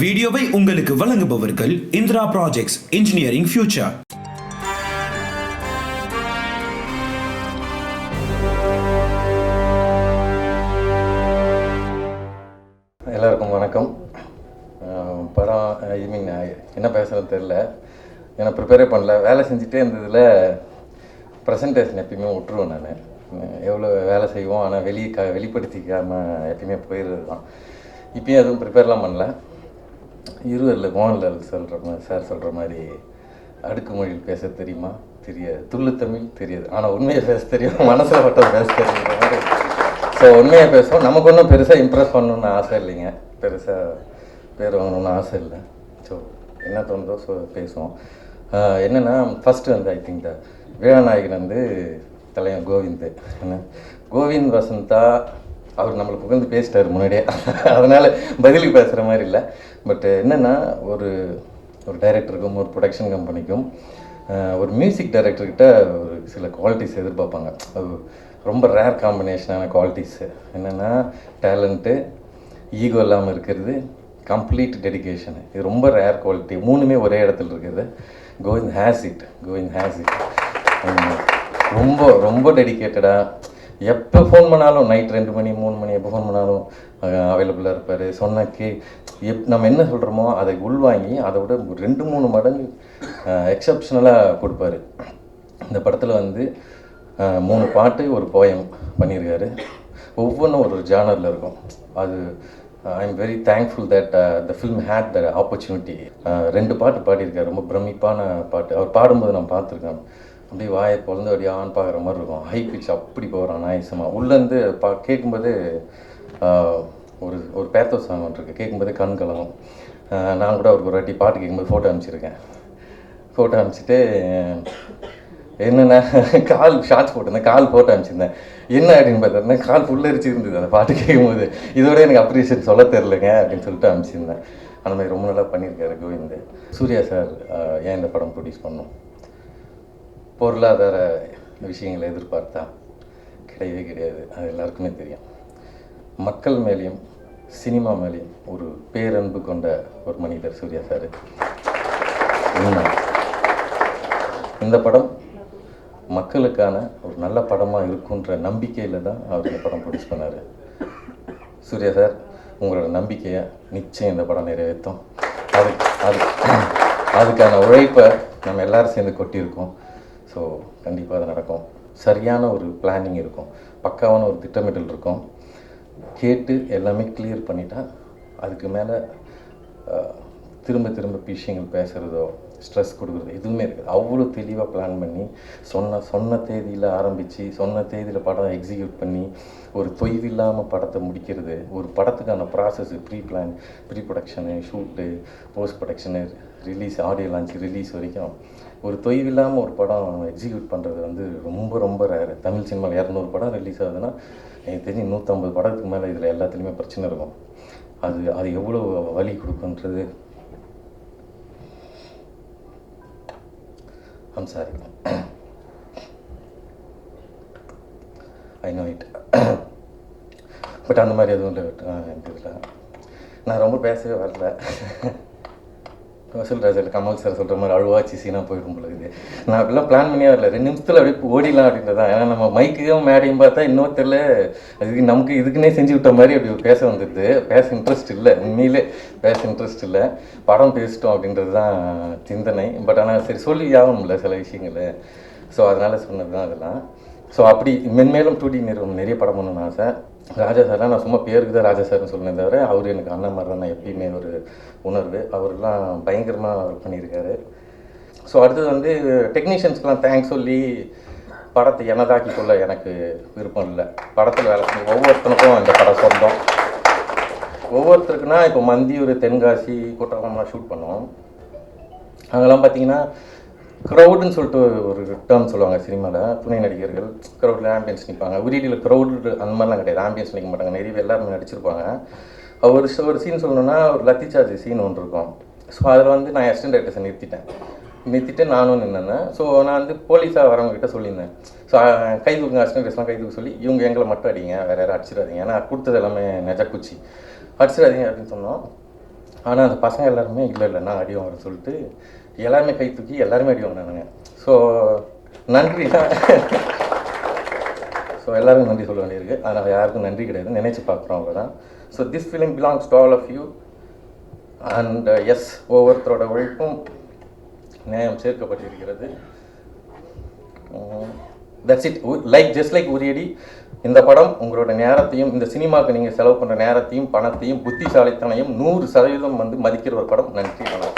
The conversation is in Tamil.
வீடியோவை உங்களுக்கு வழங்குபவர்கள் இந்திரா ப்ராஜெக்ட்ஸ் இன்ஜினியரிங் ஃபியூச்சர். எல்லாருக்கும் வணக்கம். படம் என்ன பேசுகிறது தெரில, ஏன்னா ப்ரிப்பேரே பண்ணல. வேலை செஞ்சுட்டே இருந்ததில் ப்ரெசன்டேஷன் எப்பயுமே விட்டுருவேன். நான் எவ்வளோ வேலை செய்வோம், ஆனால் வெளிப்படுத்திக்காமல் எப்பயுமே போயிடுறது தான். இப்பயும் எதுவும் ப்ரிப்பேர்லாம் பண்ணல. இருவரில் மோகன்லால் சார் சொல்கிற மாதிரி அடுக்குமொழியில் பேச தெரியுமா, தெரியாது. துள்ளு தமிழ் தெரியாது, ஆனால் உண்மையை பேச தெரியும், மனசில் பட்டது பேச தெரியுற மாதிரி. ஸோ உண்மையாக பேசுவோம். நமக்கு ஒன்றும் பெருசாக இம்ப்ரெஸ் பண்ணணுன்னு ஆசை இல்லைங்க, பெருசாக பேர் வாங்கணுன்னு ஆசை இல்லை. ஸோ என்ன தோணுதோ பேசுவோம். என்னென்னா ஃபஸ்ட்டு வந்து ஐ திங்க் வீரநாயகன் தலைவன் கோவிந்த், என்ன கோவிந்த் வசந்தா அவர் நம்மளை புகழ்ந்து பேசிட்டார் முன்னாடியே, அதனால் பதிலுக்கு பேசுகிற மாதிரி இல்லை. பட் என்னென்னா ஒரு டைரக்டருக்கும் ஒரு ப்ரொடக்ஷன் கம்பெனிக்கும் ஒரு மியூசிக் டைரக்டர்கிட்ட ஒரு சில குவாலிட்டிஸ் எதிர்பார்ப்பாங்க. அது ரொம்ப ரேர் காம்பினேஷனான குவாலிட்டிஸு. என்னென்னா டேலண்ட்டு, ஈகோ இல்லாமல் இருக்கிறது, கம்ப்ளீட் டெடிக்கேஷனு. இது ரொம்ப ரேர் குவாலிட்டி. மூணுமே ஒரே இடத்துல இருக்குது. Kovind has it. ரொம்ப ரொம்ப டெடிக்கேட்டடாக எப்போ ஃபோன் பண்ணாலும், நைட் 2 மணி 3 மணி எப்போ ஃபோன் பண்ணாலும் அவைலபிளாக இருப்பார். சொன்னக்கு நம்ம என்ன சொல்கிறோமோ அதை உள்வாங்கி அதை விட 2-3 மடங்கு எக்ஸப்ஷனலாக கொடுப்பார். இந்த படத்தில் 3 பாட்டு ஒரு போயம் பண்ணியிருக்காரு. ஒவ்வொன்றும் ஒரு ஜானரில் இருக்கும். அது I am very thankful that the film had the opportunity. 2 பாட்டு பாடியிருக்காரு, ரொம்ப பிரமிப்பான பாட்டு. அவர் பாடும்போது நான் பார்த்துருக்கேன், அப்படியே வாயை பிறந்து அப்படியே ஆன் பார்க்குற மாதிரி இருக்கும். ஹை பிச் அப்படி போகிறான் நாயசமாக. உள்ளேருந்து கேட்கும்போது ஒரு பேத்தோ சாங் ஒன்று இருக்குது, கேட்கும்போதே கண் கலங்கும். நான் கூட அவருக்கு ஒரு வாட்டி பாட்டு கேட்கும்போது ஃபோட்டோ அனுப்பிச்சிட்டு என்னென்ன கால் ஷார்ட்ஸ் போட்டிருந்தேன், கால் ஃபோட்டோ அனுப்பிச்சிருந்தேன். என்ன அப்படின்னு பார்த்தோன்னா கால் ஃபுல்லரிச்சு இருந்தது அந்த பாட்டு கேட்கும்போது. இதோட எனக்கு அப்ரிஷியேட் சொல்ல தெரிலங்க அப்படின்னு சொல்லிட்டு அனுப்பிச்சிருந்தேன். அந்த மாதிரி ரொம்ப நல்லா பண்ணியிருக்காரு கோவிந்த். சூர்யா சார் ஏன் இந்த படம் ப்ரொடியூஸ் பண்ணோம்? பொருளாதார விஷயங்களை எதிர்பார்த்தா கிடையவே கிடையாது, அது எல்லாருக்குமே தெரியும். மக்கள் மேலேயும் சினிமா மேலேயும் ஒரு பேரன்பு கொண்ட ஒரு மனிதர் சூர்யா சார். இந்த படம் மக்களுக்கான ஒரு நல்ல படமாக இருக்குன்ற நம்பிக்கையில் தான் அவர் இந்த படம் ப்ரொடியூஸ் பண்ணார். சூர்யா சார், உங்களோட நம்பிக்கையை நிச்சயம் இந்த படம் நிறைவேற்றும். அதுக்கான உழைப்பை நம்ம எல்லோரும் சேர்ந்து கொட்டியிருக்கோம். ஸோ கண்டிப்பாக அது நடக்கும். சரியான ஒரு பிளானிங் இருக்கும், பக்காவான ஒரு திட்டமிடல் இருக்கும். கேட்டு எல்லாமே கிளியர் பண்ணிட்டா அதுக்கு மேலே திரும்ப விஷயங்கள் பேசுகிறதோ ஸ்ட்ரெஸ் கொடுக்குறது எதுவுமே இருக்குது. அவ்வளோ தெளிவாக பிளான் பண்ணி சொன்ன தேதியில் ஆரம்பித்து சொன்ன தேதியில் படம் எக்ஸிக்யூட் பண்ணி ஒரு தொய்வில்லாமல் படத்தை முடிக்கிறது. ஒரு படத்துக்கான process, pre production, shoot, post production, release, audio launch, release வரைக்கும் ஒரு தொய்வில்லாமல் ஒரு படம் எக்ஸிக்யூட் பண்ணுறது ரொம்ப ரொம்ப ரேரு. தமிழ் சினிமாவில் 200 படம் ரிலீஸ் ஆகுதுன்னா எனக்கு தெரிஞ்சு 150 படத்துக்கு மேலே இதில் எல்லாத்துலேயுமே பிரச்சனை இருக்கும். அது எவ்வளோ வலி கொடுக்குன்றது I'm sorry, I know it. But அந்த மாதிரி எதுவும் இல்லை எனக்கு இதில். நான் ரொம்ப பேசவே வரல. வசூல்ராஜில் கமல் சார் சொல்கிற மாதிரி அழுவாச்சி சீனாக போயிடும் பொழுது நான் அப்படிலாம் பிளான் பண்ணியே வரல. 2 நிமிஷத்தில் அப்படியே ஓடிடலாம் அப்படின்றது தான். ஏன்னா நம்ம மைக்கும் மேடையும் பார்த்தா இன்னும் தெரில, அதுக்கு நமக்கு இதுக்குன்னே செஞ்சு விட்ட மாதிரி அப்படி பேச வந்துடுது. பேச இன்ட்ரெஸ்ட் இல்லை, உண்மையிலே பேச இன்ட்ரெஸ்ட் இல்லை. படம் பேசிட்டோம் அப்படின்றது தான் சிந்தனை. பட் ஆனால் சரி சொல்லி ஆகணும்ல சில விஷயங்கள். ஸோ அதனால் சொன்னது தான் அதெல்லாம். ஸோ அப்படி மென்மேலும் 2D நிறுவனம் நிறைய படம் பண்ணணும்னு ஆசை. ராஜா சார்லாம் நான் சும்மா பேருக்கு தான் ராஜா சார்னு சொன்னேன் தவிர அவர் எனக்கு அண்ணன் மாதிரி தான். நான் எப்பயுமே ஒரு உணர்வு. அவரெல்லாம் பயங்கரமாக ஒர்க் பண்ணியிருக்காரு. ஸோ அடுத்தது டெக்னீஷியன்ஸ்க்கெலாம் தேங்க்ஸ் சொல்லி படத்தை எனதாக்கி கொள்ள எனக்கு விருப்பம் இல்லை. படத்தில் வேலை பண்ணி ஒவ்வொருத்தனுக்கும் இந்த படம் சொந்தம். ஒவ்வொருத்தருக்குன்னா இப்போ மந்தியூர், தென்காசி, குற்றாலம்லாம் ஷூட் பண்ணோம். அங்கெல்லாம் பார்த்தீங்கன்னா க்ரௌடுன்னு சொல்லிட்டு ஒரு டேர்ம் சொல்லுவாங்க சினிமாவில். துணை நடிகர்கள் க்ரௌடில் ஆம்பியன்ஸ் நிற்பாங்க. உரியடியில் க்ரௌடு அந்த மாதிரிலாம் கிடையாது, ஆம்பியன்ஸ் நிற்க மாட்டாங்க. நிறைய எல்லாருமே நடிச்சிருப்பாங்க. ஒரு சீன் சொல்லணுன்னா ஒரு லத்தி சார்ஜ் சீன் ஒன்று இருக்கும். ஸோ அதில் நான் அசிஸ்டன்ட் டைரக்டர்ஸை நிறுத்திட்டு நானும் நின்னேன். ஸோ நான் போலீஸாக வரவங்ககிட்ட சொல்லியிருந்தேன். ஸோ கை தூக்குங்க, அசிஸ்டன்ட் டைரக்டர்ஸ்லாம் கை தூக்க சொல்லி இவங்க எங்களை மட்டும் அடிங்க, வேறு யாரும் அடிச்சிடாதீங்க, ஏன்னா கொடுத்தது எல்லாமே நெஜக்குச்சி, அடிச்சிடாதீங்க அப்படின்னு சொன்னோம். ஆனால் அந்த பசங்க எல்லாருமே இல்லை நான் அடி வாங்குறேன்னு சொல்லிட்டு எல்லாருமே கை தூக்கி எல்லாருமே அடி வாங்கினானுங்க. ஸோ நன்றி தான். ஸோ எல்லாருக்கும் நன்றி சொல்ல வேண்டியிருக்கு. அதனால் யாருக்கும் நன்றி கிடையாது, நினைச்சு பார்க்குறோம் அவ்வளோதான். So this film belongs to all of you and yes, ஒவ்வொருத்தரோட உழைப்பும் நியாயம் சேர்க்கப்பட்டிருக்கிறது. That's it. Just like Uriyadi, இந்த படம் உங்களோட நேரத்தையும், இந்த சினிமாவுக்கு நீங்கள் செலவு பண்ணுற நேரத்தையும் பணத்தையும் புத்திசாலித்தனையும் 100% வந்து மதிக்கிற ஒரு படம். நன்றி, வணக்கம்.